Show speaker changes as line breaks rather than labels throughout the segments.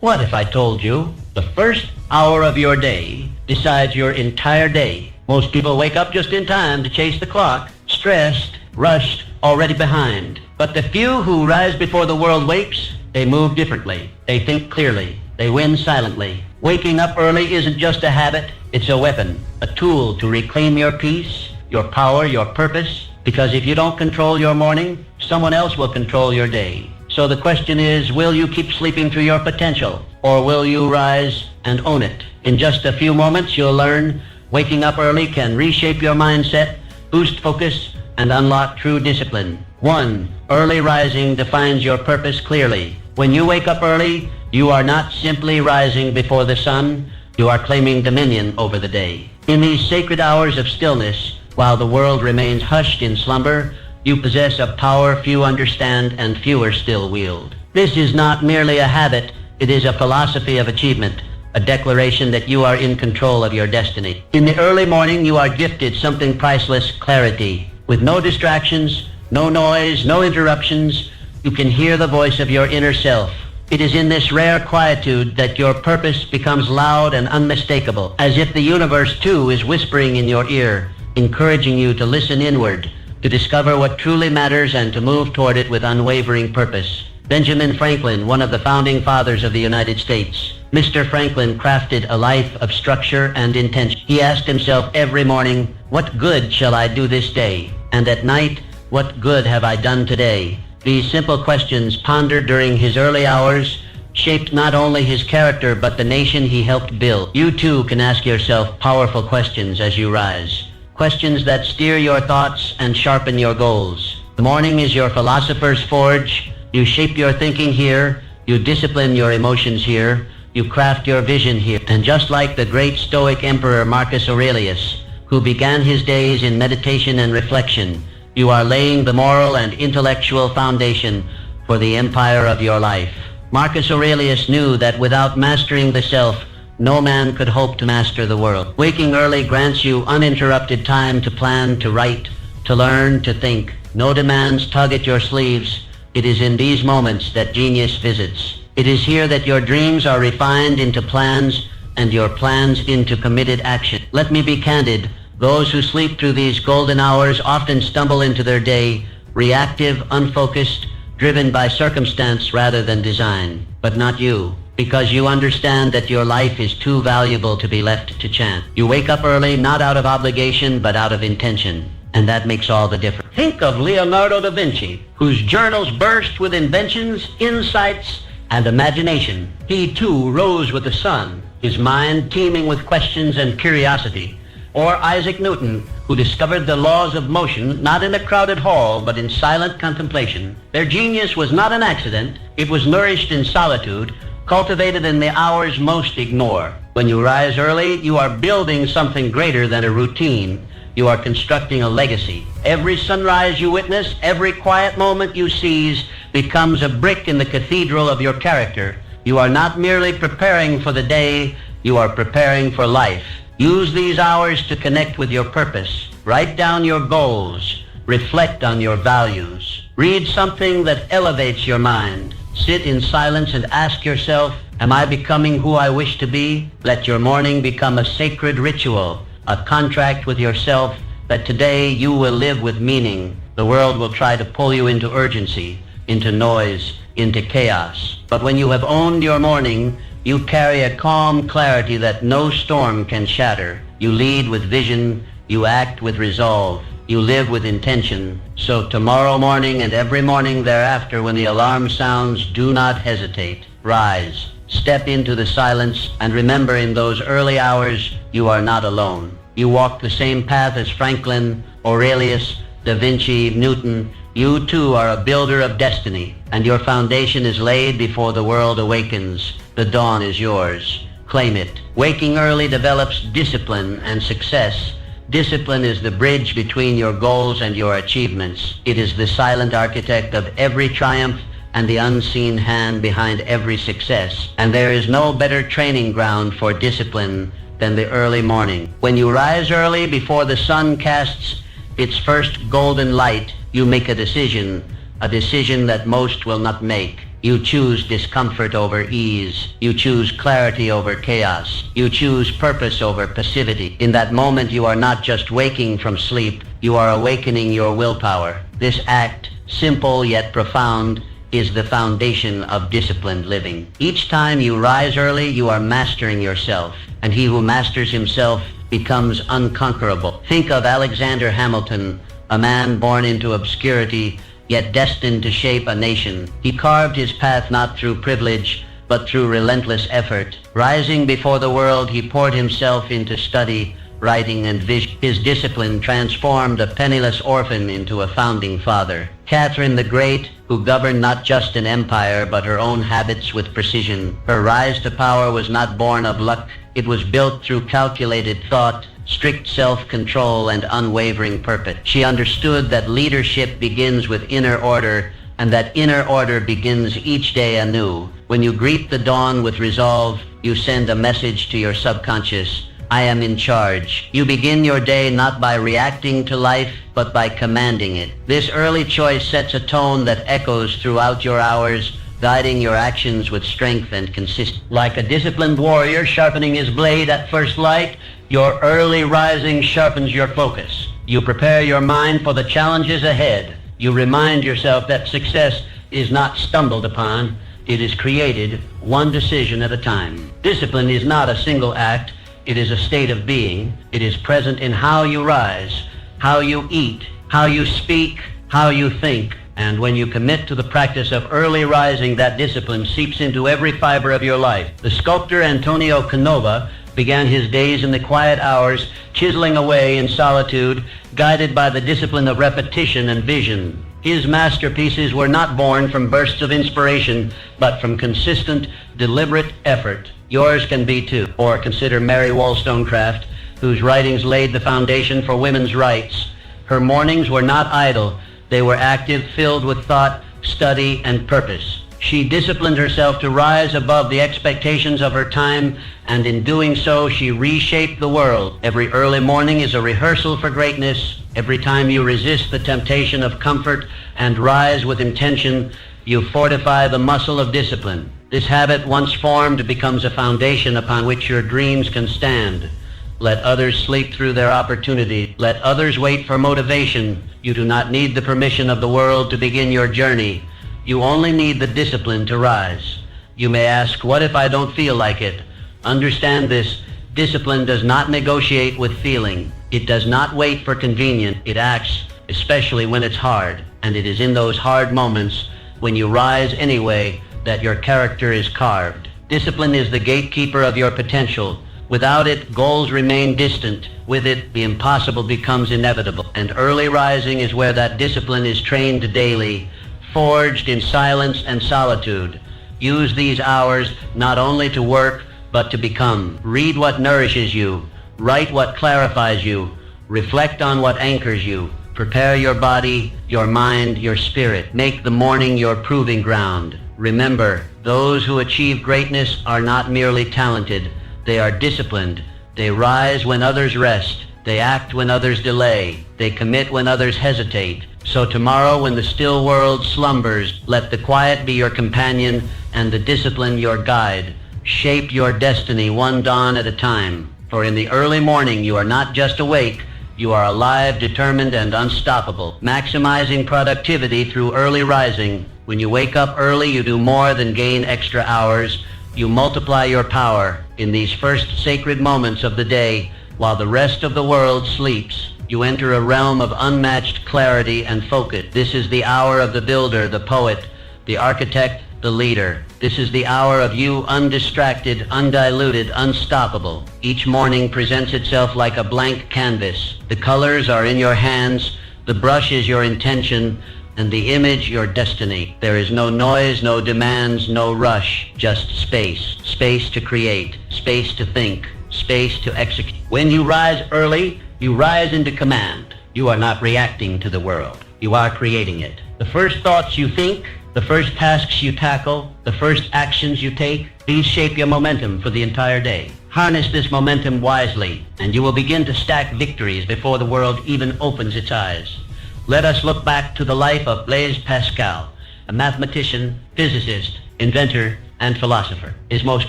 What if I told you the first hour of your day decides your entire day? Most people wake up just in time to chase the clock, stressed, rushed, already behind. But the few who rise before the world wakes, they move differently. They think clearly. They win silently. Waking up early isn't just a habit, it's a weapon, a tool to reclaim your peace, your power, your purpose. Because if you don't control your morning, someone else will control your day. So the question is, will you keep sleeping through your potential, or will you rise and own it? In just a few moments, you'll learn waking up early can reshape your mindset, boost focus, and unlock true discipline. 1. Early rising defines your purpose clearly. When you wake up early, you are not simply rising before the sun, you are claiming dominion over the day. In these sacred hours of stillness, while the world remains hushed in slumber, you possess a power few understand and fewer still wield. This is not merely a habit, it is a philosophy of achievement, a declaration that you are in control of your destiny. In the early morning, you are gifted something priceless, clarity. With no distractions, no noise, no interruptions, you can hear the voice of your inner self. It is in this rare quietude that your purpose becomes loud and unmistakable, as if the universe too is whispering in your ear, encouraging you to listen inward, to discover what truly matters and to move toward it with unwavering purpose. Benjamin Franklin, one of the founding fathers of the United States. Mr. Franklin crafted a life of structure and intention. He asked himself every morning, what good shall I do this day? And at night, what good have I done today? These simple questions, pondered during his early hours, shaped not only his character but the nation he helped build. You too can ask yourself powerful questions as you rise. Questions that steer your thoughts and sharpen your goals. The morning is your philosopher's forge. You shape your thinking here. You discipline your emotions here. You craft your vision here. And just like the great Stoic Emperor Marcus Aurelius, who began his days in meditation and reflection, you are laying the moral and intellectual foundation for the empire of your life. Marcus Aurelius knew that without mastering the self, no man could hope to master the world. Waking early grants you uninterrupted time to plan, to write, to learn, to think. No demands tug at your sleeves. It is in these moments that genius visits. It is here that your dreams are refined into plans and your plans into committed action. Let me be candid. Those who sleep through these golden hours often stumble into their day, reactive, unfocused, driven by circumstance rather than design. But not you, because you understand that your life is too valuable to be left to chance. You wake up early, not out of obligation, but out of intention. And that makes all the difference. Think of Leonardo da Vinci, whose journals burst with inventions, insights, and imagination. He too rose with the sun, his mind teeming with questions and curiosity. Or Isaac Newton, who discovered the laws of motion not in a crowded hall, but in silent contemplation. Their genius was not an accident. It was nourished in solitude, cultivated in the hours most ignore. When you rise early, you are building something greater than a routine. You are constructing a legacy. Every sunrise you witness, every quiet moment you seize, becomes a brick in the cathedral of your character. You are not merely preparing for the day, you are preparing for life. Use these hours to connect with your purpose. Write down your goals. Reflect on your values. Read something that elevates your mind. Sit in silence and ask yourself, am I becoming who I wish to be? Let your morning become a sacred ritual, a contract with yourself that today you will live with meaning. The world will try to pull you into urgency, into noise, into chaos. But when you have owned your morning, you carry a calm clarity that no storm can shatter. You lead with vision. You act with resolve. You live with intention. So tomorrow morning and every morning thereafter, when the alarm sounds, do not hesitate. Rise. Step into the silence, and remember, in those early hours, you are not alone. You walk the same path as Franklin, Aurelius, Da Vinci, Newton. You too are a builder of destiny, and your foundation is laid before the world awakens. The dawn is yours. Claim it. Waking early develops discipline and success. Discipline is the bridge between your goals and your achievements. It is the silent architect of every triumph and the unseen hand behind every success. And there is no better training ground for discipline than the early morning. When you rise early before the sun casts its first golden light, you make a decision that most will not make. You choose discomfort over ease. You choose clarity over chaos. You choose purpose over passivity. In that moment, you are not just waking from sleep, you are awakening your willpower. This act, simple yet profound, is the foundation of disciplined living. Each time you rise early, you are mastering yourself, and he who masters himself becomes unconquerable. Think of Alexander Hamilton, a man born into obscurity, yet destined to shape a nation. He carved his path not through privilege, but through relentless effort. Rising before the world, he poured himself into study, writing, and vision. His discipline transformed a penniless orphan into a founding father. Catherine the Great, who governed not just an empire, but her own habits with precision. Her rise to power was not born of luck. It was built through calculated thought, strict self-control, and unwavering purpose. She understood that leadership begins with inner order, and that inner order begins each day anew. When you greet the dawn with resolve, you send a message to your subconscious: I am in charge. You begin your day not by reacting to life, but by commanding it. This early choice sets a tone that echoes throughout your hours, guiding your actions with strength and consistency. Like a disciplined warrior sharpening his blade at first light, your early rising sharpens your focus. You prepare your mind for the challenges ahead. You remind yourself that success is not stumbled upon, it is created one decision at a time. Discipline is not a single act, it is a state of being. It is present in how you rise, how you eat, how you speak, how you think. And when you commit to the practice of early rising, that discipline seeps into every fiber of your life. The sculptor Antonio Canova began his days in the quiet hours, chiseling away in solitude, guided by the discipline of repetition and vision. His masterpieces were not born from bursts of inspiration, but from consistent, deliberate effort. Yours can be too. Or consider Mary Wollstonecraft, whose writings laid the foundation for women's rights. Her mornings were not idle. They were active, filled with thought, study, and purpose. She disciplined herself to rise above the expectations of her time, and in doing so, she reshaped the world. Every early morning is a rehearsal for greatness. Every time you resist the temptation of comfort and rise with intention, you fortify the muscle of discipline. This habit, once formed, becomes a foundation upon which your dreams can stand. Let others sleep through their opportunity. Let others wait for motivation. You do not need the permission of the world to begin your journey. You only need the discipline to rise. You may ask, what if I don't feel like it? Understand this: discipline does not negotiate with feeling. It does not wait for convenience. It acts, especially when it's hard. And it is in those hard moments, when you rise anyway, that your character is carved. Discipline is the gatekeeper of your potential. Without it, goals remain distant. With it, the impossible becomes inevitable. And early rising is where that discipline is trained daily, forged in silence and solitude. Use these hours not only to work, but to become. Read what nourishes you. Write what clarifies you. Reflect on what anchors you. Prepare your body, your mind, your spirit. Make the morning your proving ground. Remember, those who achieve greatness are not merely talented. They are disciplined. They rise when others rest. They act when others delay. They commit when others hesitate. So tomorrow, when the still world slumbers, let the quiet be your companion and the discipline your guide. Shape your destiny one dawn at a time. For in the early morning, you are not just awake, you are alive, determined, and unstoppable. Maximizing productivity through early rising. When you wake up early, you do more than gain extra hours. You multiply your power. In these first sacred moments of the day, while the rest of the world sleeps, you enter a realm of unmatched clarity and focus. This is the hour of the builder, the poet, the architect, the leader. This is the hour of you, undistracted, undiluted, unstoppable. Each morning presents itself like a blank canvas. The colors are in your hands, the brush is your intention, and the image your destiny. There is no noise, no demands, no rush, just space. Space to create, space to think, space to execute. When you rise early, you rise into command. You are not reacting to the world. You are creating it. The first thoughts you think, the first tasks you tackle, the first actions you take, these shape your momentum for the entire day. Harness this momentum wisely, and you will begin to stack victories before the world even opens its eyes. Let us look back to the life of Blaise Pascal. a mathematician, physicist, inventor, and philosopher. His most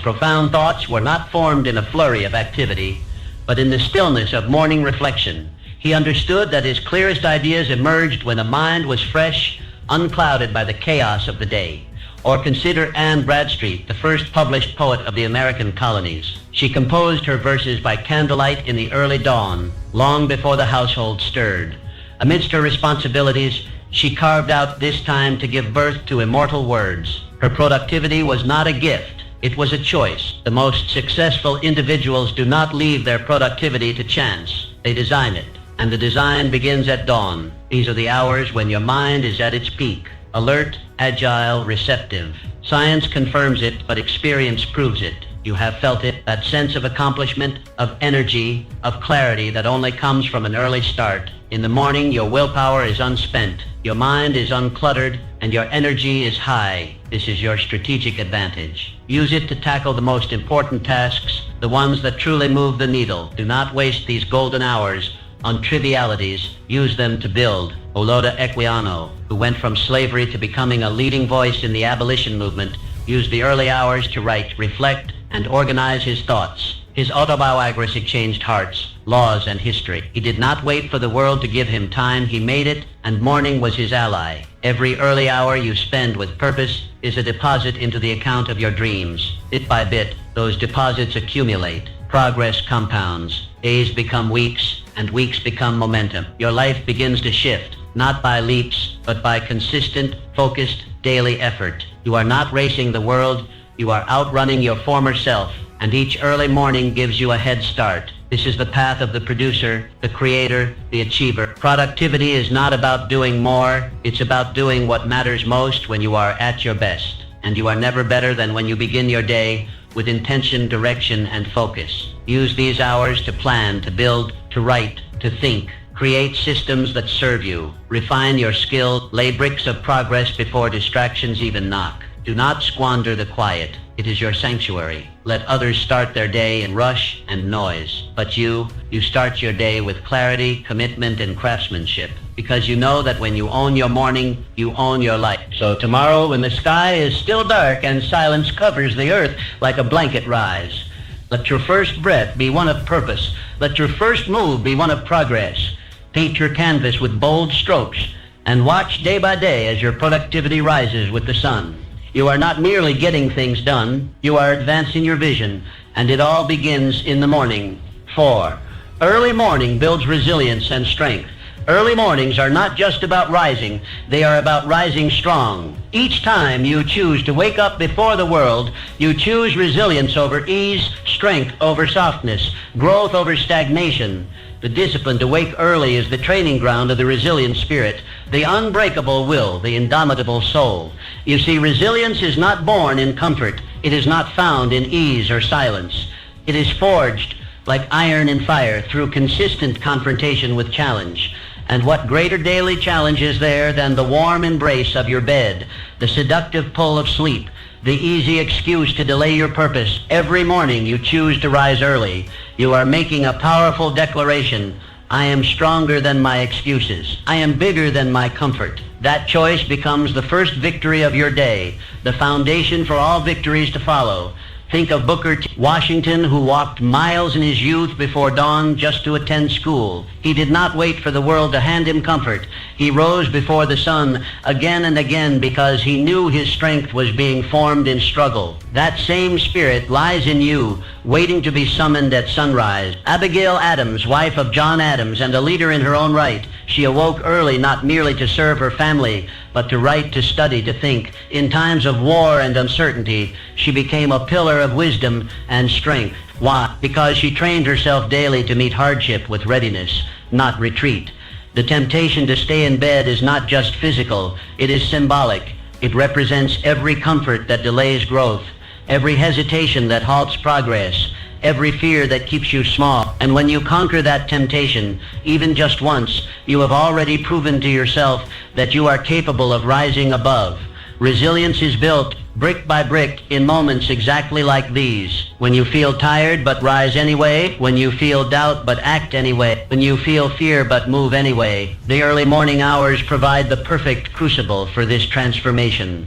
profound thoughts were not formed in a flurry of activity, but in the stillness of morning reflection. He understood that his clearest ideas emerged when the mind was fresh, unclouded by the chaos of the day. Or consider Anne Bradstreet, the first published poet of the American colonies. She composed her verses by candlelight in the early dawn, long before the household stirred. Amidst her responsibilities, she carved out this time to give birth to immortal words. Her productivity was not a gift, it was a choice. The most successful individuals do not leave their productivity to chance. They design it, and the design begins at dawn. These are the hours when your mind is at its peak. Alert, agile, receptive. Science confirms it, but experience proves it. You have felt it, that sense of accomplishment, of energy, of clarity that only comes from an early start. In the morning, your willpower is unspent, your mind is uncluttered, and your energy is high. This is your strategic advantage. Use it to tackle the most important tasks, the ones that truly move the needle. Do not waste these golden hours on trivialities. Use them to build. Oloda Equiano, who went from slavery to becoming a leading voice in the abolition movement, used the early hours to write, reflect, and organize his thoughts. His autobiography changed hearts, laws, and history. He did not wait for the world to give him time. He made it, and morning was his ally. Every early hour you spend with purpose is a deposit into the account of your dreams. Bit by bit, those deposits accumulate. Progress compounds. Days become weeks, and weeks become momentum. Your life begins to shift, not by leaps, but by consistent, focused, daily effort. You are not racing the world, you are outrunning your former self, and each early morning gives you a head start. This is the path of the producer, the creator, the achiever. Productivity is not about doing more, it's about doing what matters most when you are at your best. And you are never better than when you begin your day with intention, direction, and focus. Use these hours to plan, to build, to write, to think. Create systems that serve you. Refine your skill. Lay bricks of progress before distractions even knock. Do not squander the quiet. It is your sanctuary. Let others start their day in rush and noise. But you start your day with clarity, commitment, and craftsmanship. Because you know that when you own your morning, you own your life. So tomorrow, when the sky is still dark and silence covers the earth like a blanket, rise. Let your first breath be one of purpose. Let your first move be one of progress. Paint your canvas with bold strokes and watch day by day as your productivity rises with the sun. You are not merely getting things done, you are advancing your vision, and it all begins in the morning. 4. Early morning builds resilience and strength. Early mornings are not just about rising, they are about rising strong. Each time you choose to wake up before the world, you choose resilience over ease, strength over softness, growth over stagnation. The discipline to wake early is the training ground of the resilient spirit, the unbreakable will, the indomitable soul. You see, resilience is not born in comfort. It is not found in ease or silence. It is forged like iron in fire through consistent confrontation with challenge. And what greater daily challenge is there than the warm embrace of your bed, the seductive pull of sleep, the easy excuse to delay your purpose? Every morning you choose to rise early. You are making a powerful declaration. I am stronger than my excuses. I am bigger than my comfort. That choice becomes the first victory of your day, the foundation for all victories to follow. Think of Booker T. Washington, who walked miles in his youth before dawn just to attend school. He did not wait for the world to hand him comfort. He rose before the sun again and again because he knew his strength was being formed in struggle. That same spirit lies in you, waiting to be summoned at sunrise. Abigail Adams, wife of John Adams and a leader in her own right, she awoke early not merely to serve her family, but to write, to study, to think. In times of war and uncertainty, she became a pillar of wisdom and strength. Why? Because she trained herself daily to meet hardship with readiness, not retreat. The temptation to stay in bed is not just physical, it is symbolic. It represents every comfort that delays growth, every hesitation that halts progress, every fear that keeps you small. And when you conquer that temptation, even just once, you have already proven to yourself that you are capable of rising above. Resilience is built brick by brick in moments exactly like these. When you feel tired but rise anyway, when you feel doubt but act anyway, when you feel fear but move anyway. The early morning hours provide the perfect crucible for this transformation.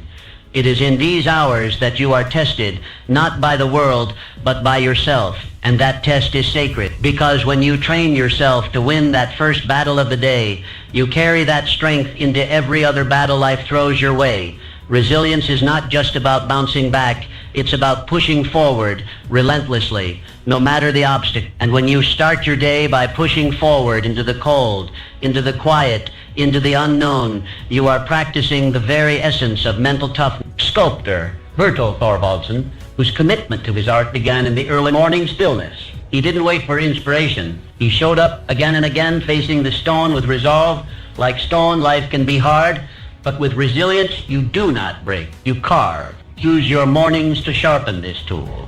It is in these hours that you are tested, not by the world, but by yourself. And that test is sacred, because when you train yourself to win that first battle of the day, you carry that strength into every other battle life throws your way. Resilience is not just about bouncing back, it's about pushing forward relentlessly, no matter the obstacle. And when you start your day by pushing forward into the cold, into the quiet, into the unknown, you are practicing the very essence of mental toughness. Sculptor Bertel Thorvaldsen, whose commitment to his art began in the early morning stillness. He didn't wait for inspiration. He showed up again and again, facing the stone with resolve. Like stone, life can be hard, but with resilience, you do not break, you carve. Use your mornings to sharpen this tool.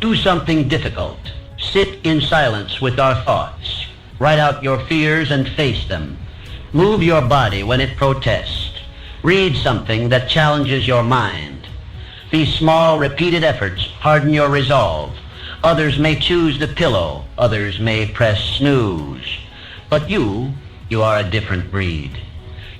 Do something difficult. Sit in silence with our thoughts. Write out your fears and face them. Move your body when it protests. Read something that challenges your mind. These small, repeated efforts harden your resolve. Others may choose the pillow. Others may press snooze. But you are a different breed.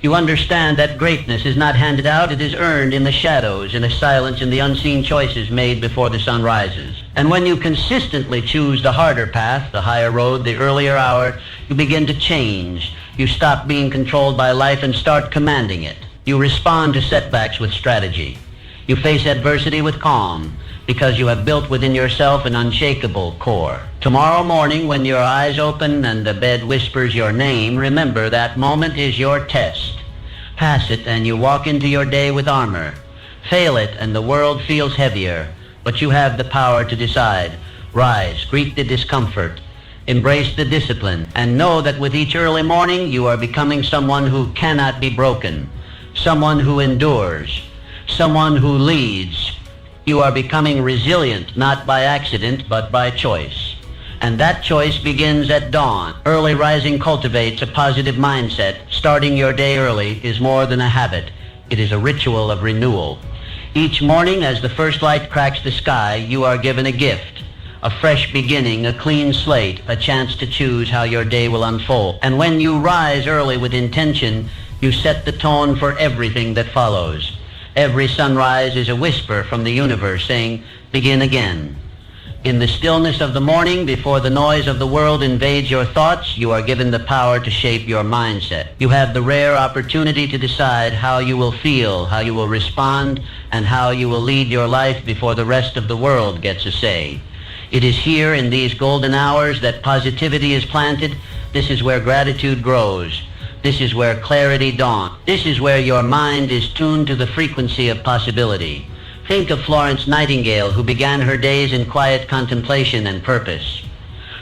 You understand that greatness is not handed out, it is earned in the shadows, in the silence, in the unseen choices made before the sun rises. And when you consistently choose the harder path, the higher road, the earlier hour, you begin to change. You stop being controlled by life and start commanding it. You respond to setbacks with strategy. You face adversity with calm, because you have built within yourself an unshakable core. Tomorrow morning, when your eyes open and the bed whispers your name, remember that moment is your test. Pass it and you walk into your day with armor. Fail it and the world feels heavier, but you have the power to decide. Rise, greet the discomfort, embrace the discipline, and know that with each early morning you are becoming someone who cannot be broken, someone who endures, someone who leads. You are becoming resilient, not by accident, but by choice. And that choice begins at dawn. Early rising cultivates a positive mindset. Starting your day early is more than a habit. It is a ritual of renewal. Each morning, as the first light cracks the sky, you are given a gift. A fresh beginning, a clean slate, a chance to choose how your day will unfold. And when you rise early with intention, you set the tone for everything that follows. Every sunrise is a whisper from the universe saying, begin again. In the stillness of the morning, before the noise of the world invades your thoughts, you are given the power to shape your mindset. You have the rare opportunity to decide how you will feel, how you will respond, and how you will lead your life before the rest of the world gets a say. It is here in these golden hours that positivity is planted. This is where gratitude grows. This is where clarity dawns. This is where your mind is tuned to the frequency of possibility. Think of Florence Nightingale, who began her days in quiet contemplation and purpose.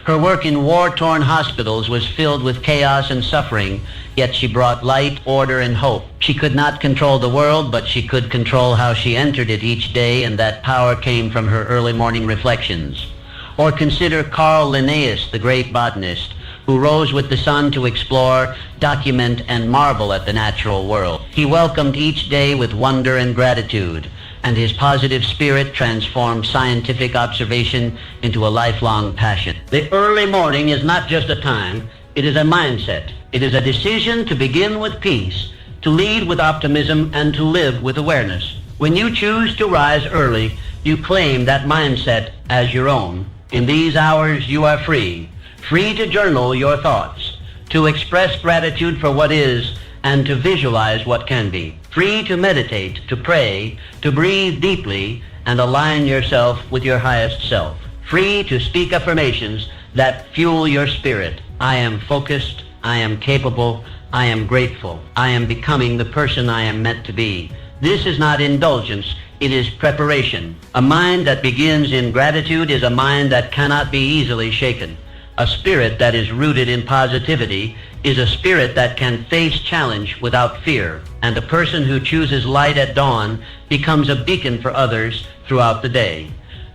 Her work in war-torn hospitals was filled with chaos and suffering, yet she brought light, order, and hope. She could not control the world, but she could control how she entered it each day, and that power came from her early morning reflections. Or consider Carl Linnaeus, the great botanist, who rose with the sun to explore, document, and marvel at the natural world. He welcomed each day with wonder and gratitude, and his positive spirit transformed scientific observation into a lifelong passion. The early morning is not just a time, it is a mindset. It is a decision to begin with peace, to lead with optimism, and to live with awareness. When you choose to rise early, you claim that mindset as your own. In these hours, you are free. Free to journal your thoughts, to express gratitude for what is, and to visualize what can be. Free to meditate, to pray, to breathe deeply, and align yourself with your highest self. Free to speak affirmations that fuel your spirit. I am focused, I am capable, I am grateful, I am becoming the person I am meant to be. This is not indulgence, it is preparation. A mind that begins in gratitude is a mind that cannot be easily shaken. A spirit that is rooted in positivity is a spirit that can face challenge without fear. And a person who chooses light at dawn becomes a beacon for others throughout the day.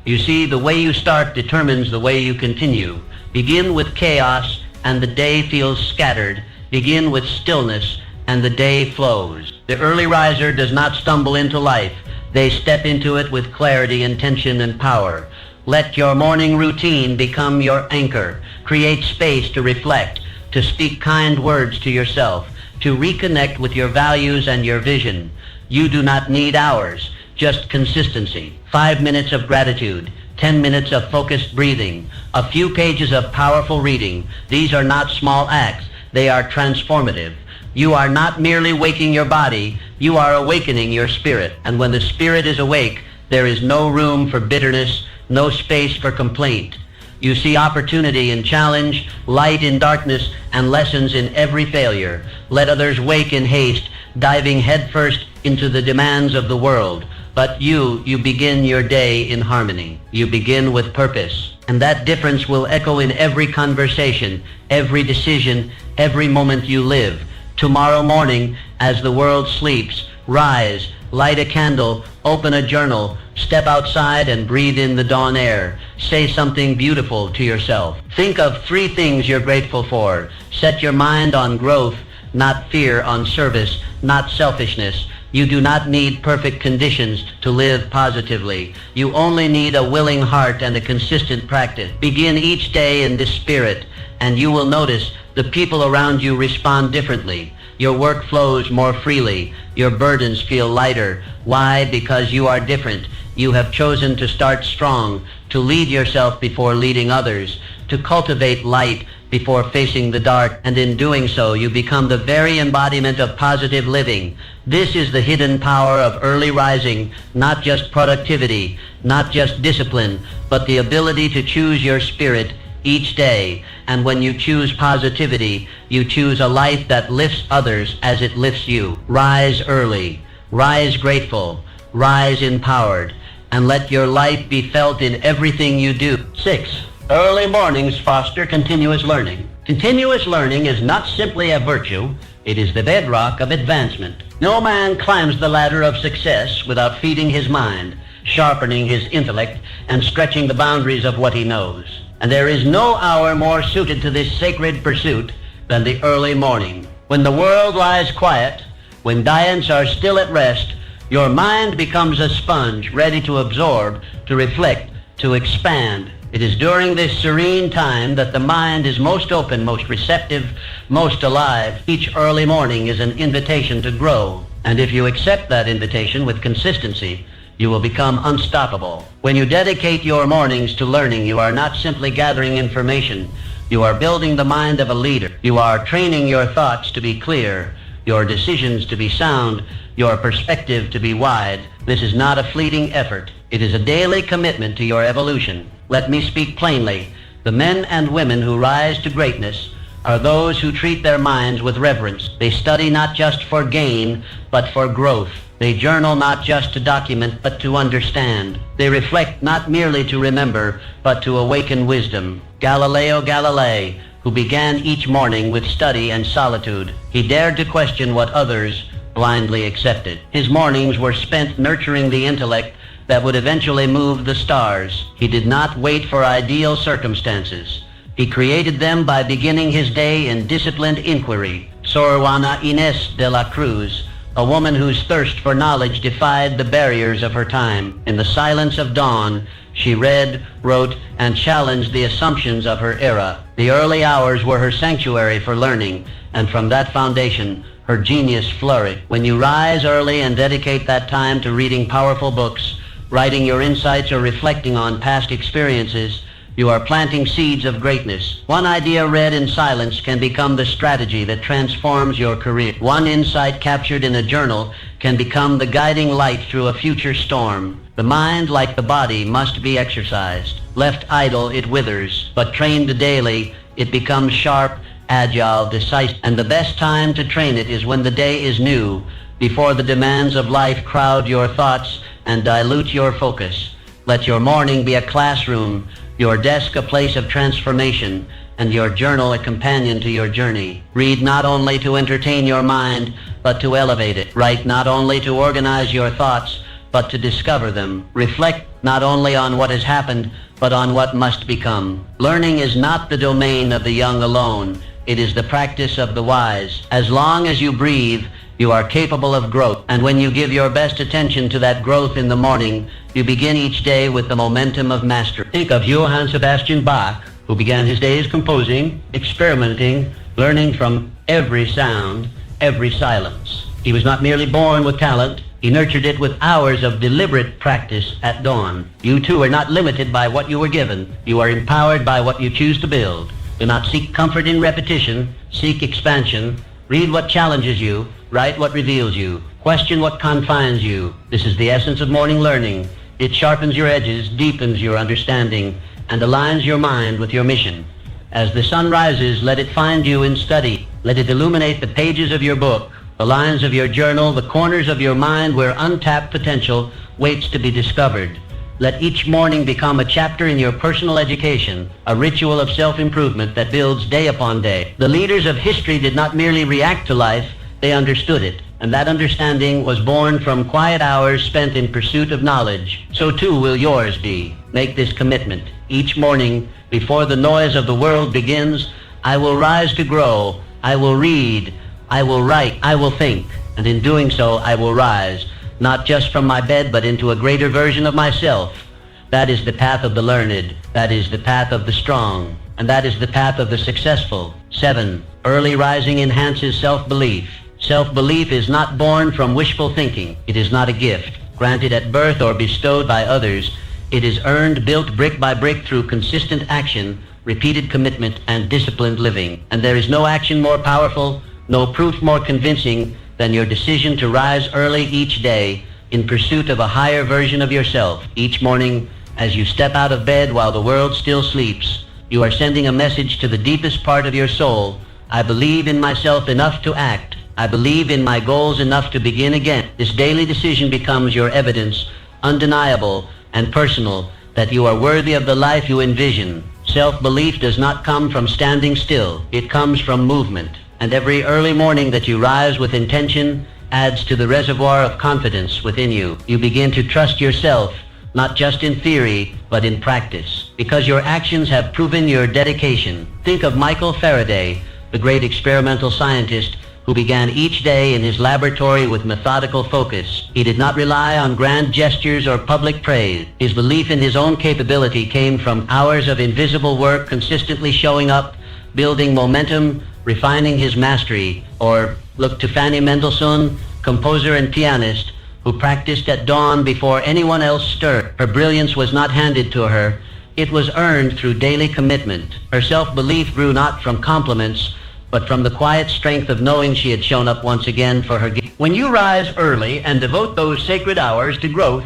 You see, the way you start determines the way you continue. Begin with chaos and the day feels scattered. Begin with stillness and the day flows. The early riser does not stumble into life. They step into it with clarity, intention, and power. Let your morning routine become your anchor. Create space to reflect, to speak kind words to yourself, to reconnect with your values and your vision. You do not need hours, just consistency. 5 minutes of gratitude, 10 minutes of focused breathing, a few pages of powerful reading. These are not small acts. They are transformative. You are not merely waking your body, you are awakening your spirit. And when the spirit is awake, there is no room for bitterness, no space for complaint. You see opportunity in challenge, light in darkness, and lessons in every failure. Let others wake in haste, diving headfirst into the demands of the world. But you begin your day in harmony. You begin with purpose. And that difference will echo in every conversation, every decision, every moment you live. Tomorrow morning, as the world sleeps, rise, light a candle, open a journal, step outside and breathe in the dawn air. Say something beautiful to yourself. Think of 3 things you're grateful for. Set your mind on growth, not fear, on service, not selfishness. You do not need perfect conditions to live positively. You only need a willing heart and a consistent practice. Begin each day in this spirit, and you will notice the people around you respond differently. Your work flows more freely. Your burdens feel lighter. Why? Because you are different. You have chosen to start strong, to lead yourself before leading others, to cultivate light before facing the dark, and in doing so you become the very embodiment of positive living. This is the hidden power of early rising, not just productivity, not just discipline, but the ability to choose your spirit each day. And when you choose positivity, you choose a life that lifts others as it lifts you. Rise early, rise grateful, rise empowered, and let your life be felt in everything you do. 6. Early mornings foster continuous learning. Continuous learning is not simply a virtue, it is the bedrock of advancement. No man climbs the ladder of success without feeding his mind, sharpening his intellect, and stretching the boundaries of what he knows. And there is no hour more suited to this sacred pursuit than the early morning. When the world lies quiet, when giants are still at rest, your mind becomes a sponge ready to absorb, to reflect, to expand. It is during this serene time that the mind is most open, most receptive, most alive. Each early morning is an invitation to grow. And if you accept that invitation with consistency, you will become unstoppable. When you dedicate your mornings to learning, you are not simply gathering information. You are building the mind of a leader. You are training your thoughts to be clear, your decisions to be sound, your perspective to be wide. This is not a fleeting effort. It is a daily commitment to your evolution. Let me speak plainly. The men and women who rise to greatness are those who treat their minds with reverence. They study not just for gain, but for growth. They journal not just to document, but to understand. They reflect not merely to remember, but to awaken wisdom. Galileo Galilei, who began each morning with study and solitude, he dared to question what others blindly accepted. His mornings were spent nurturing the intellect that would eventually move the stars. He did not wait for ideal circumstances. He created them by beginning his day in disciplined inquiry. Sor Juana Inés de la Cruz, a woman whose thirst for knowledge defied the barriers of her time. In the silence of dawn, she read, wrote, and challenged the assumptions of her era. The early hours were her sanctuary for learning, and from that foundation, her genius flourished. When you rise early and dedicate that time to reading powerful books, writing your insights, or reflecting on past experiences, you are planting seeds of greatness. One idea read in silence can become the strategy that transforms your career. One insight captured in a journal can become the guiding light through a future storm. The mind, like the body, must be exercised. Left idle, it withers, but trained daily, it becomes sharp, agile, decisive. And the best time to train it is when the day is new, before the demands of life crowd your thoughts and dilute your focus. Let your morning be a classroom, your desk a place of transformation, and your journal a companion to your journey. Read not only to entertain your mind, but to elevate it. Write not only to organize your thoughts, but to discover them. Reflect not only on what has happened, but on what must become. Learning is not the domain of the young alone. It is the practice of the wise. As long as you breathe, You are capable of growth, and when you give your best attention to that growth in the morning, you begin each day with the momentum of mastery. Think of Johann Sebastian Bach, who began his days composing, experimenting, learning from every sound, every silence. He was not merely born with talent, he nurtured it with hours of deliberate practice at dawn. You too are not limited by what you were given. You are empowered by what you choose to build. Do not seek comfort in repetition, seek expansion. Read what challenges you, write what reveals you, question what confines you. This is the essence of morning learning. It sharpens your edges, deepens your understanding, and aligns your mind with your mission. As the sun rises, let it find you in study. Let it illuminate the pages of your book, the lines of your journal, the corners of your mind where untapped potential waits to be discovered. Let each morning become a chapter in your personal education, a ritual of self-improvement that builds day upon day. The leaders of history did not merely react to life, they understood it. And that understanding was born from quiet hours spent in pursuit of knowledge. So too will yours be. Make this commitment. Each morning, before the noise of the world begins, I will rise to grow. I will read. I will write. I will think. And in doing so, I will rise, not just from my bed, but into a greater version of myself. That is the path of the learned. That is the path of the strong. And that is the path of the successful. 7. Early rising enhances self-belief. Self-belief is not born from wishful thinking. It is not a gift, granted at birth or bestowed by others. It is earned, built brick by brick through consistent action, repeated commitment, and disciplined living. And there is no action more powerful, no proof more convincing than your decision to rise early each day in pursuit of a higher version of yourself. Each morning, as you step out of bed while the world still sleeps, you are sending a message to the deepest part of your soul. I believe in myself enough to act. I believe in my goals enough to begin again. This daily decision becomes your evidence, undeniable and personal, that you are worthy of the life you envision. Self-belief does not come from standing still. It comes from movement. And every early morning that you rise with intention adds to the reservoir of confidence within you. You begin to trust yourself, not just in theory, but in practice, because your actions have proven your dedication. Think of Michael Faraday, the great experimental scientist who began each day in his laboratory with methodical focus. He did not rely on grand gestures or public praise. His belief in his own capability came from hours of invisible work, consistently showing up, building momentum, refining his mastery. Or look to Fanny Mendelssohn, composer and pianist, who practiced at dawn before anyone else stirred. Her brilliance was not handed to her. It was earned through daily commitment. Her self-belief grew not from compliments, but from the quiet strength of knowing she had shown up once again for her gift. When you rise early and devote those sacred hours to growth,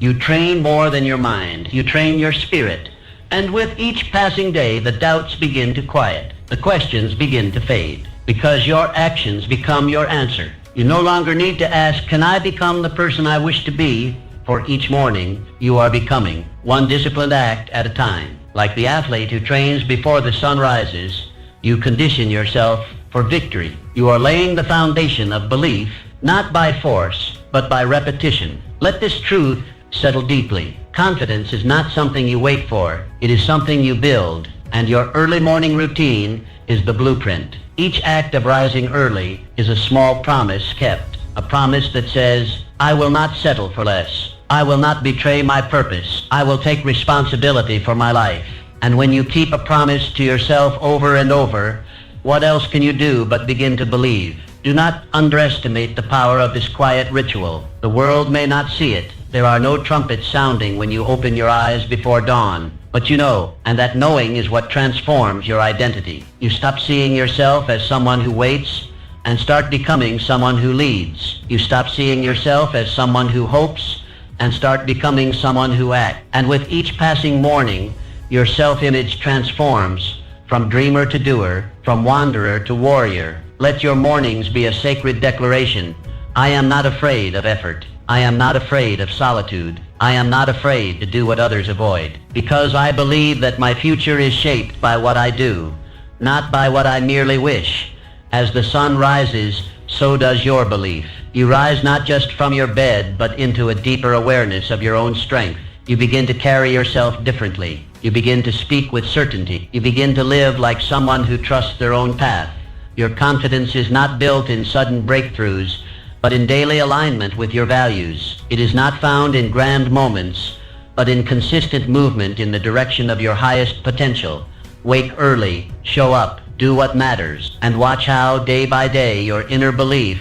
you train more than your mind. You train your spirit. And with each passing day, the doubts begin to quiet. The questions begin to fade, because your actions become your answer. You no longer need to ask, can I become the person I wish to be? For each morning, you are becoming, one disciplined act at a time. Like the athlete who trains before the sun rises, you condition yourself for victory. You are laying the foundation of belief, not by force, but by repetition. Let this truth settle deeply. Confidence is not something you wait for. It is something you build. And your early morning routine is the blueprint. Each act of rising early is a small promise kept. A promise that says, I will not settle for less. I will not betray my purpose. I will take responsibility for my life. And when you keep a promise to yourself over and over, what else can you do but begin to believe? Do not underestimate the power of this quiet ritual. The world may not see it. There are no trumpets sounding when you open your eyes before dawn. But you know, and that knowing is what transforms your identity. You stop seeing yourself as someone who waits and start becoming someone who leads. You stop seeing yourself as someone who hopes and start becoming someone who acts. And with each passing morning, your self-image transforms from dreamer to doer, from wanderer to warrior. Let your mornings be a sacred declaration. I am not afraid of effort. I am not afraid of solitude. I am not afraid to do what others avoid, because I believe that my future is shaped by what I do, not by what I merely wish. As the sun rises, so does your belief. You rise not just from your bed, but into a deeper awareness of your own strength. You begin to carry yourself differently. You begin to speak with certainty. You begin to live like someone who trusts their own path. Your confidence is not built in sudden breakthroughs. but in daily alignment with your values. It is not found in grand moments, but in consistent movement in the direction of your highest potential. Wake early, show up, do what matters, and watch how, day by day, your inner belief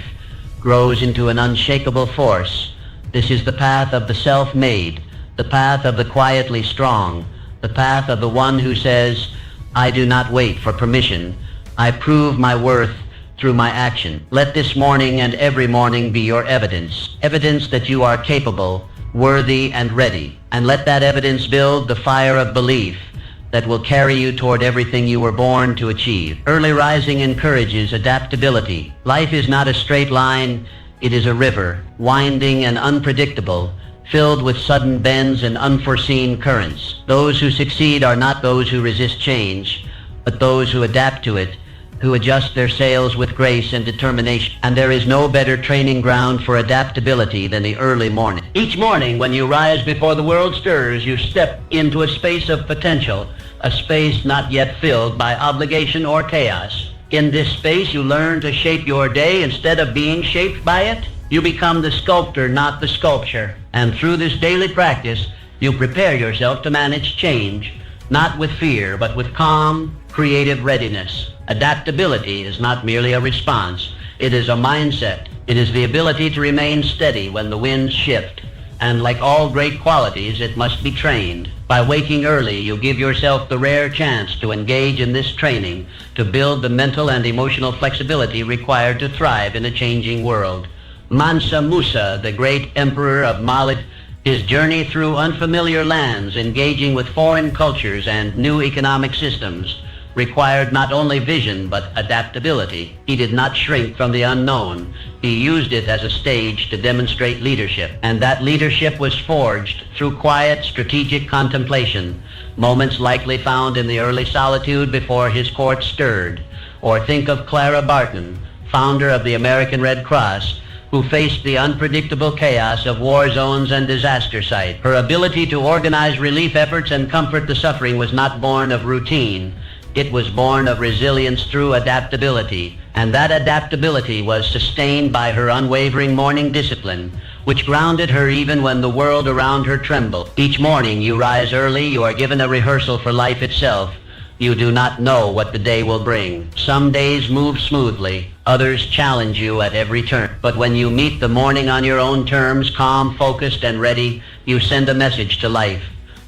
grows into an unshakable force. This is the path of the self-made, the path of the quietly strong, the path of the one who says, I do not wait for permission. I prove my worth through my action. Let this morning and every morning be your evidence. Evidence that you are capable, worthy, and ready. And let that evidence build the fire of belief that will carry you toward everything you were born to achieve. Early rising encourages adaptability. Life is not a straight line. It is a river, winding and unpredictable, filled with sudden bends and unforeseen currents. Those who succeed are not those who resist change, but those who adapt to it, who adjust their sails with grace and determination. And there is no better training ground for adaptability than the early morning. Each morning when you rise before the world stirs, you step into a space of potential, a space not yet filled by obligation or chaos. In this space, you learn to shape your day instead of being shaped by it. You become the sculptor, not the sculpture. And through this daily practice, you prepare yourself to manage change, not with fear, but with calm, creative readiness. Adaptability is not merely a response. It is a mindset. It is the ability to remain steady when the winds shift. And like all great qualities, it must be trained. By waking early, you give yourself the rare chance to engage in this training, to build the mental and emotional flexibility required to thrive in a changing world. Mansa Musa, the great emperor of Mali, his journey through unfamiliar lands, engaging with foreign cultures and new economic systems, required not only vision but adaptability. He did not shrink from the unknown. He used it as a stage to demonstrate leadership. And that leadership was forged through quiet, strategic contemplation, moments likely found in the early solitude before his court stirred. Or think of Clara Barton, founder of the American Red Cross, who faced the unpredictable chaos of war zones and disaster sites. Her ability to organize relief efforts and comfort the suffering was not born of routine. It was born of resilience through adaptability, and that adaptability was sustained by her unwavering morning discipline, which grounded her even when the world around her trembled. Each morning you rise early, you are given a rehearsal for life itself. You do not know what the day will bring. Some days move smoothly, others challenge you at every turn. But when you meet the morning on your own terms, calm, focused, and ready, you send a message to life.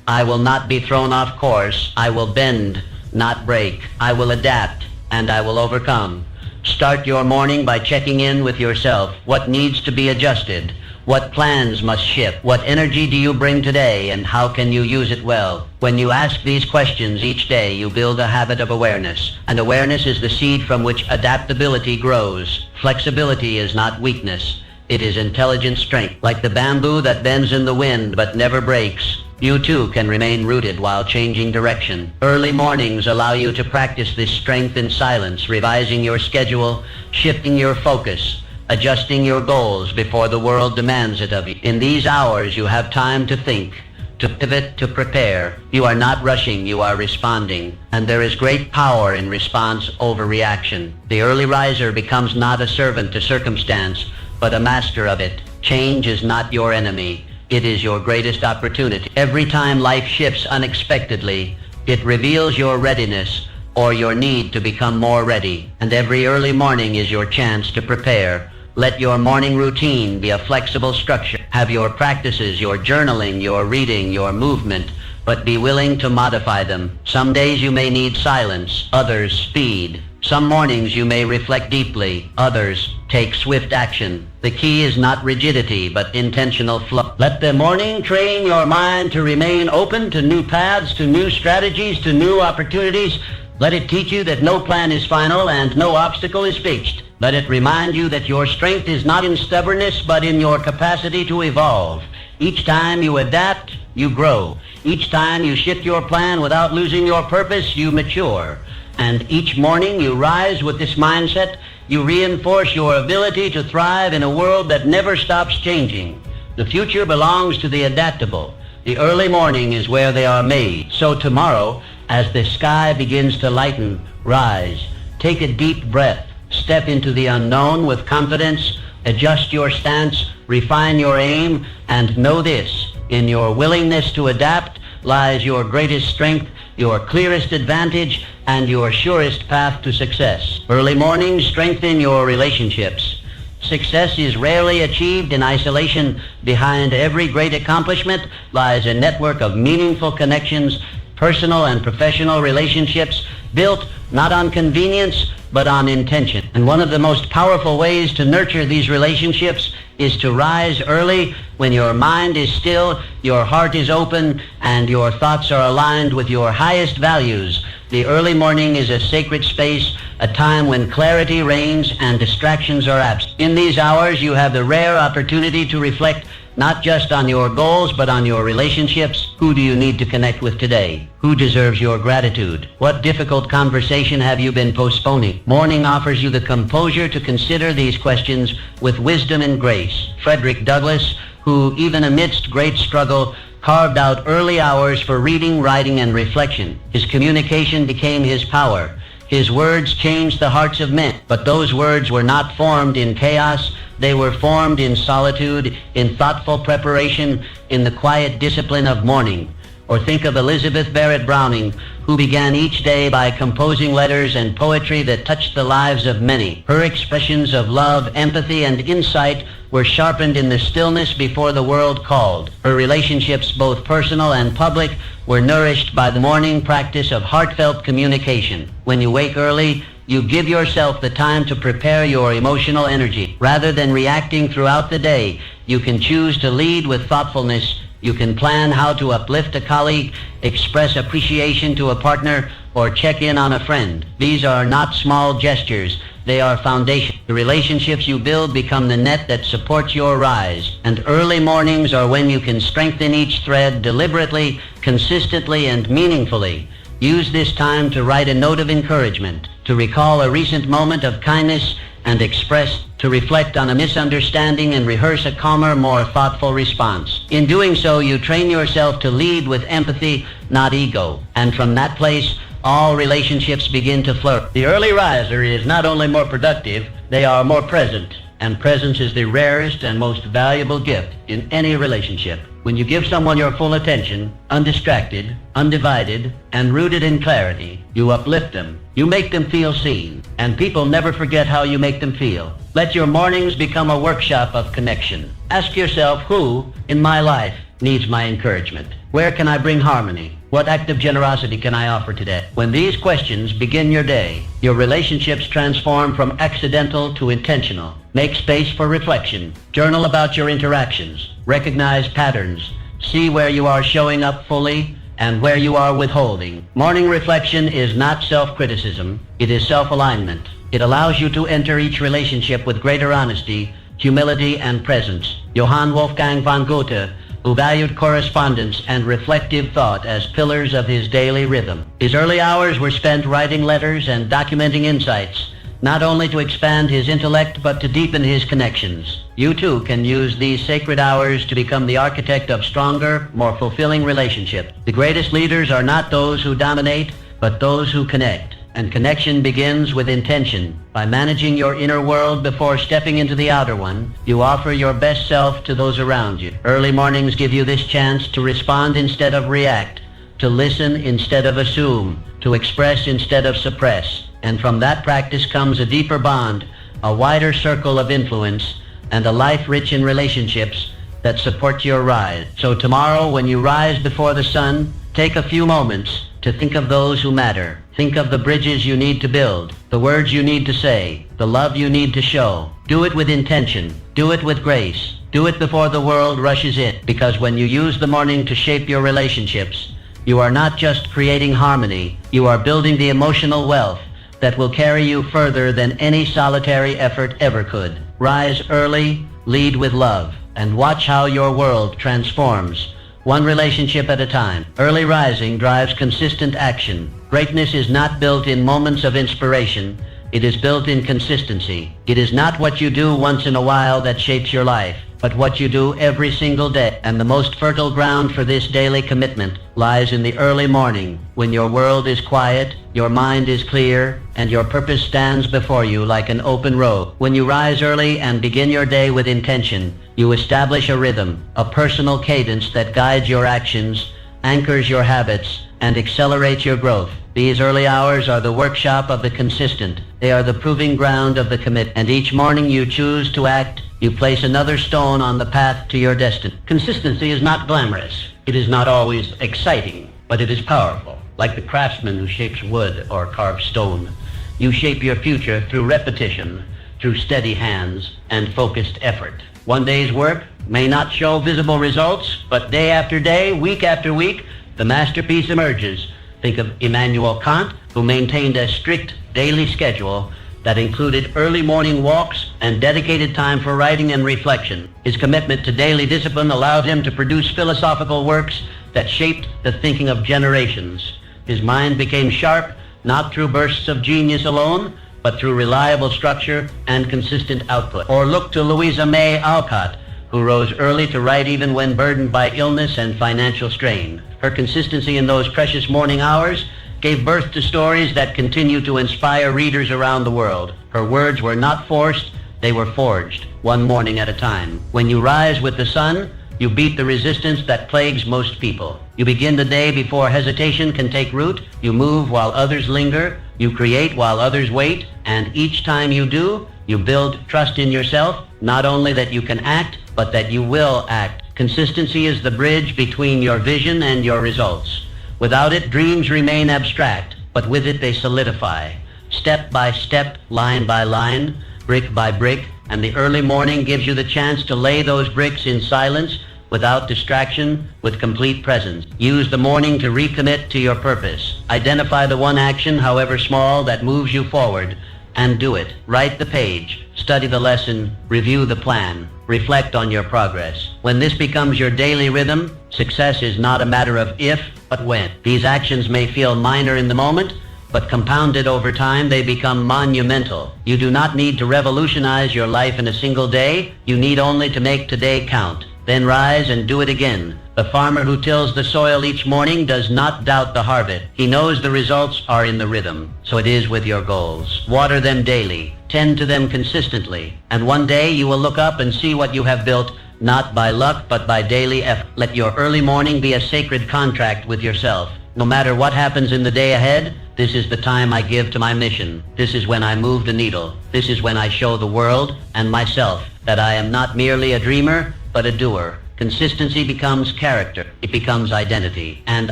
I will not be thrown off course. I will bend, not break. I will adapt, and I will overcome. Start your morning by checking in with yourself. What needs to be adjusted? What plans must shift? What energy do you bring today, and how can you use it well? When you ask these questions each day, you build a habit of awareness. And awareness is the seed from which adaptability grows. Flexibility is not weakness. It is intelligent strength. Like the bamboo that bends in the wind but never breaks, you too can remain rooted while changing direction. Early mornings allow you to practice this strength in silence, revising your schedule, shifting your focus, adjusting your goals before the world demands it of you. In these hours, you have time to think, to pivot, to prepare. You are not rushing, you are responding. And there is great power in response over reaction. The early riser becomes not a servant to circumstance, but a master of it. Change is not your enemy. It is your greatest opportunity. Every time life shifts unexpectedly, it reveals your readiness or your need to become more ready. And every early morning is your chance to prepare. Let your morning routine be a flexible structure. Have your practices, your journaling, your reading, your movement, but be willing to modify them. Some days you may need silence, others speed. Some mornings you may reflect deeply, others take swift action. The key is not rigidity, but intentional flow. Let the morning train your mind to remain open to new paths, to new strategies, to new opportunities. Let it teach you that no plan is final and no obstacle is fixed. Let it remind you that your strength is not in stubbornness, but in your capacity to evolve. Each time you adapt, you grow. Each time you shift your plan without losing your purpose, you mature. And each morning you rise with this mindset, you reinforce your ability to thrive in a world that never stops changing. The future belongs to the adaptable. The early morning is where they are made. So tomorrow, as the sky begins to lighten, rise. Take a deep breath. Step into the unknown with confidence. Adjust your stance, refine your aim, and know this: in your willingness to adapt lies your greatest strength, your clearest advantage, and your surest path to success. Early mornings strengthen your relationships. Success is rarely achieved in isolation. Behind every great accomplishment lies a network of meaningful connections, personal and professional relationships built not on convenience, but on intention. And one of the most powerful ways to nurture these relationships is to rise early when your mind is still, your heart is open, and your thoughts are aligned with your highest values. The early morning is a sacred space, a time when clarity reigns and distractions are absent. In these hours, you have the rare opportunity to reflect not just on your goals, but on your relationships. Who do you need to connect with today? Who deserves your gratitude? What difficult conversation have you been postponing? Morning offers you the composure to consider these questions with wisdom and grace. Frederick Douglass, who even amidst great struggle carved out early hours for reading, writing, and reflection. His communication became his power. His words changed the hearts of men, but those words were not formed in chaos. They were formed in solitude, in thoughtful preparation, in the quiet discipline of morning. Or think of Elizabeth Barrett Browning, who began each day by composing letters and poetry that touched the lives of many. Her expressions of love, empathy, and insight were sharpened in the stillness before the world called. Her relationships, both personal and public, were nourished by the morning practice of heartfelt communication. When you wake early, you give yourself the time to prepare your emotional energy. Rather than reacting throughout the day, you can choose to lead with thoughtfulness. You can plan how to uplift a colleague, express appreciation to a partner, or check in on a friend. These are not small gestures. They are foundation. The relationships you build become the net that supports your rise. And early mornings are when you can strengthen each thread deliberately, consistently, and meaningfully. Use this time to write a note of encouragement, to recall a recent moment of kindness and express, to reflect on a misunderstanding and rehearse a calmer, more thoughtful response. In doing so, you train yourself to lead with empathy, not ego. And from that place, all relationships begin to flourish. The early riser is not only more productive, they are more present. And presence is the rarest and most valuable gift in any relationship. When you give someone your full attention, undistracted, undivided, and rooted in clarity, you uplift them. You make them feel seen. And people never forget how you make them feel. Let your mornings become a workshop of connection. Ask yourself, who in my life needs my encouragement? Where can I bring harmony? What act of generosity can I offer today? When these questions begin your day, your relationships transform from accidental to intentional. Make space for reflection. Journal about your interactions. Recognize patterns. See where you are showing up fully and where you are withholding. Morning reflection is not self-criticism. It is self-alignment. It allows you to enter each relationship with greater honesty, humility, and presence. Johann Wolfgang von Goethe, who valued correspondence and reflective thought as pillars of his daily rhythm. His early hours were spent writing letters and documenting insights, not only to expand his intellect, but to deepen his connections. You too can use these sacred hours to become the architect of stronger, more fulfilling relationships. The greatest leaders are not those who dominate, but those who connect. And connection begins with intention. By managing your inner world before stepping into the outer one, you offer your best self to those around you. Early mornings give you this chance to respond instead of react, to listen instead of assume, to express instead of suppress. And from that practice comes a deeper bond, a wider circle of influence, and a life rich in relationships that support your rise. So tomorrow, when you rise before the sun, take a few moments to think of those who matter. Think of the bridges you need to build, the words you need to say, the love you need to show. Do it with intention. Do it with grace. Do it before the world rushes in. Because when you use the morning to shape your relationships, you are not just creating harmony, you are building the emotional wealth that will carry you further than any solitary effort ever could. Rise early, lead with love, and watch how your world transforms, one relationship at a time. Early rising drives consistent action. Greatness is not built in moments of inspiration. It is built in consistency. It is not what you do once in a while that shapes your life. but what you do every single day. And the most fertile ground for this daily commitment lies in the early morning, when your world is quiet, your mind is clear, and your purpose stands before you like an open road. When you rise early and begin your day with intention, you establish a rhythm, a personal cadence that guides your actions, anchors your habits, and accelerates your growth. These early hours are the workshop of the consistent. They are the proving ground of the commit. And each morning you choose to act, you place another stone on the path to your destiny. Consistency is not glamorous. It is not always exciting, but it is powerful. Like the craftsman who shapes wood or carves stone, you shape your future through repetition, through steady hands and focused effort. One day's work may not show visible results, but day after day, week after week, the masterpiece emerges. Think of Immanuel Kant, who maintained a strict daily schedule that included early morning walks and dedicated time for writing and reflection. His commitment to daily discipline allowed him to produce philosophical works that shaped the thinking of generations. His mind became sharp, not through bursts of genius alone, but through reliable structure and consistent output. Or look to Louisa May Alcott, who rose early to write even when burdened by illness and financial strain. Her consistency in those precious morning hours gave birth to stories that continue to inspire readers around the world. Her words were not forced, they were forged, one morning at a time. When you rise with the sun, you beat the resistance that plagues most people. You begin the day before hesitation can take root. You move while others linger. You create while others wait. And each time you do, you build trust in yourself, not only that you can act, but that you will act. Consistency is the bridge between your vision and your results. Without it, dreams remain abstract, but with it they solidify. Step by step, line by line, brick by brick, and the early morning gives you the chance to lay those bricks in silence, without distraction, with complete presence. Use the morning to recommit to your purpose. Identify the one action, however small, that moves you forward, and do it. Write the page, study the lesson, review the plan, reflect on your progress. When this becomes your daily rhythm, success is not a matter of if, but when. These actions may feel minor in the moment, but compounded over time, they become monumental. You do not need to revolutionize your life in a single day. You need only to make today count. Then rise and do it again. The farmer who tills the soil each morning does not doubt the harvest. He knows the results are in the rhythm. So it is with your goals. Water them daily. Tend to them consistently. And one day you will look up and see what you have built, not by luck, but by daily effort. Let your early morning be a sacred contract with yourself. No matter what happens in the day ahead, this is the time I give to my mission. This is when I move the needle. This is when I show the world and myself that I am not merely a dreamer, but a doer. Consistency becomes character. It becomes identity. And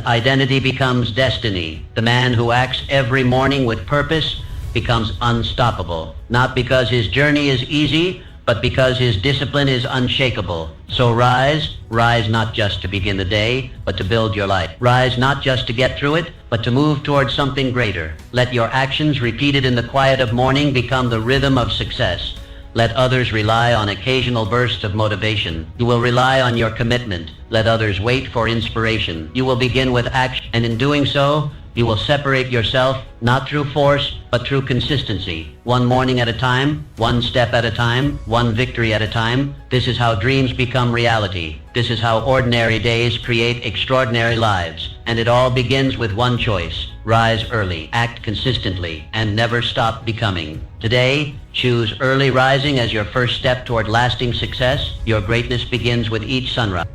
identity becomes destiny. The man who acts every morning with purpose becomes unstoppable. Not because his journey is easy, but because his discipline is unshakable. So rise not just to begin the day, but to build your life. Rise not just to get through it, but to move towards something greater. Let your actions repeated in the quiet of morning become the rhythm of success. Let others rely on occasional bursts of motivation. You will rely on your commitment. Let others wait for inspiration. You will begin with action, and in doing so, you will separate yourself not through force, but through consistency. One morning at a time, one step at a time, one victory at a time. This is how dreams become reality. This is how ordinary days create extraordinary lives. And it all begins with one choice. Rise early, act consistently, and never stop becoming. Today, choose early rising as your first step toward lasting success. Your greatness begins with each sunrise.